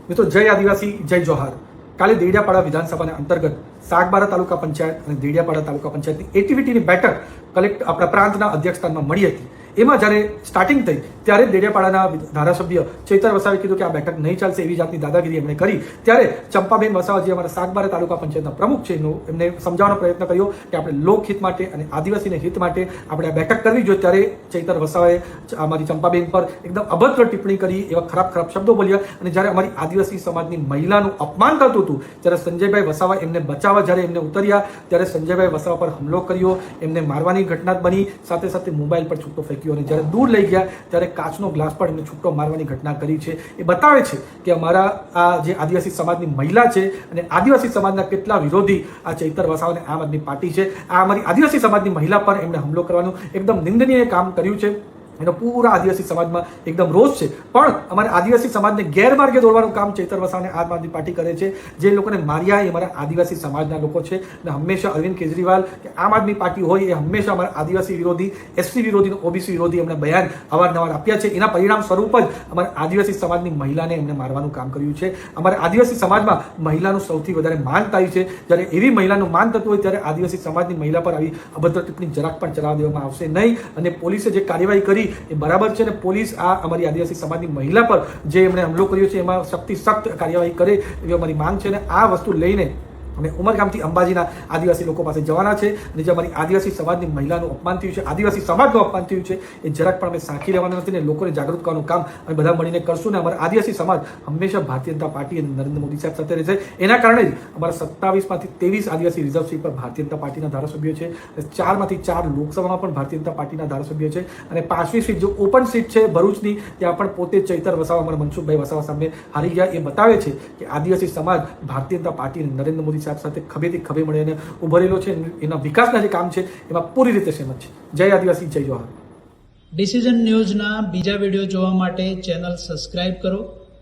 મિત્રો જય આદિવાસી જય જોહાર. કાલે દેડિયાપાડા વિધાનસભાના અંતર્ગત સાગબારા તાલુકા પંચાયત અને દેડિયાપાડા તાલુકા પંચાયતની એટીવીટીની બેઠક આપણા પ્રાંતના અધ્યક્ષસ્થાનમાં મળી હતી. એમાં જ્યારે સ્ટાર્ટિંગ થઈ ત્યારે દેડિયાપાડાના ધારાસભ્ય ચૈતર વસાવે કીધું કે આ બેઠક નહીં ચાલશે, એવી જાતની દાદાગીરી એમણે કરી. ત્યારે ચંપાબેન વસાવા જે અમારા સાગબારા તાલુકા પંચાયતના પ્રમુખ છે એમને સમજાવવાનો પ્રયત્ન કર્યો કે આપણે લોકહિત માટે અને આદિવાસીના હિત માટે આપણે આ બેઠક કરવી જોઈએ. ત્યારે ચૈતર વસાવાએ અમારી ચંપાબેન પર એકદમ અભદ્ર ટિપ્પણી કરી, એવા ખરાબ શબ્દો બોલ્યા. અને જ્યારે અમારી આદિવાસી સમાજની મહિલાનું અપમાન થતું હતું ત્યારે સંજયભાઈ વસાવા એમને બચાવવા જ્યારે એમને ઉતર્યા ત્યારે સંજયભાઈ વસાવા પર હુમલો કર્યો, એમને મારવાની ઘટના બની, સાથે સાથે મોબાઈલ પર છૂટો ફેંક્યો અને જ્યારે દૂર લઈ ગયા ત્યારે કાચનો ગ્લાસ પણ એમને છૂટો મારવાની ઘટના કરી છે. એ બતાવે છે કે અમારા આ જે આદિવાસી સમાજની મહિલા છે અને આદિવાસી સમાજના કેટલા વિરોધી આ ચૈતર વસાવા અને આમ આદમી પાર્ટી છે, આ અમારી આદિવાસી સમાજની મહિલા પર એમને હુમલો કરવાનું એકદમ નિંદનીય કામ કર્યું છે. એનો પૂરા આદિવાસી સમાજમાં એકદમ રોષ છે. પણ અમારા આદિવાસી સમાજને ગેરમાર્ગે દોરવાનું કામ ચૈતર વસાવા અને આમ આદમી પાર્ટી કરે છે. જે લોકોને માર્યા એ અમારા આદિવાસી સમાજના લોકો છે અને હંમેશા અરવિંદ કેજરીવાલ કે આમ આદમી પાર્ટી હોય એ હંમેશા અમારા આદિવાસી વિરોધી, એસસી વિરોધી, ઓબીસી વિરોધી એમને બયાન અવારનવાર આપ્યા છે. એના પરિણામ સ્વરૂપ જ અમારા આદિવાસી સમાજની મહિલાને એમને મારવાનું કામ કર્યું છે. અમારા આદિવાસી સમાજમાં મહિલાનું સૌથી વધારે માન થાય છે. જ્યારે એવી મહિલાનું માન થતું હોય ત્યારે આદિવાસી સમાજની મહિલા પર આવી અભદ્ર ટિપ્પણી જરાક પણ ચલાવવા દેવામાં આવશે નહીં. અને પોલીસે જે કાર્યવાહી કરી એ બરાબર છે. અને પોલીસ આ અમારી આદિવાસી સમાજની મહિલા પર જે એમણે હુમલો કર્યો છે એમાં સખ્ત કાર્યવાહી કરે એવી અમારી માંગ છે. અને આ વસ્તુ લઈને અમે ઉમરગામથી અંબાજીના આદિવાસી લોકો પાસે જવાના છે. અને જે અમારી આદિવાસી સમાજની મહિલાનું અપમાન થયું છે, આદિવાસી સમાજનું અપમાન થયું છે, એ જરાક પણ અમે સાંખી લેવાના નથી ને લોકોને જાગૃત કરવાનું કામ અમે બધા મળીને કરશું. ને અમારા આદિવાસી સમાજ હંમેશા ભારતીય જનતા પાર્ટી અને નરેન્દ્ર મોદી સાહેબ સાથે રહેશે. એના કારણે જ અમારા 27માંથી 23 આદિવાસી રિઝર્વ સીટ પર ભારતીય જનતા પાર્ટીના ધારાસભ્યો છે. 4માંથી 4 લોકસભામાં પણ ભારતીય જનતા પાર્ટીના ધારાસભ્યો છે. અને 5મી સીટ જો ઓપન સીટ છે ભરૂચની, ત્યાં પણ પોતે ચૈતર વસાવા અમારા મનસુખભાઈ વસાવા સામે હારી ગયા. એ બતાવે છે કે આદિવાસી સમાજ ભારતીય જનતા પાર્ટી અને નરેન્દ્ર મોદી સાહેબ સાથે ખભેથી ખભે મળીને ઉભો રહેલો છે. એના વિકાસના જે કામ છે એમાં પૂરી રીતે સહેમત છે. જય આદિવાસી જય જોહાર. ડિસિઝન ન્યૂઝના બીજા વિડીયો જોવા માટે ચેનલ સબસ્ક્રાઇબ કરો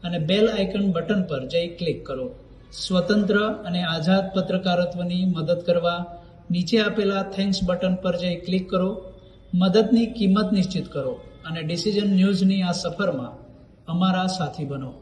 અને બેલ આઇકન બટન પર જઈ ક્લિક કરો. સ્વતંત્ર અને આઝાદ પત્રકારત્વની મદદ કરવા નીચે આપેલા થેન્ક્સ બટન પર જઈ ક્લિક કરો. મદદની કિંમત નિશ્ચિત કરો અને ડિસિઝન ન્યૂઝની આ સફરમાં અમારા સાથી બનો.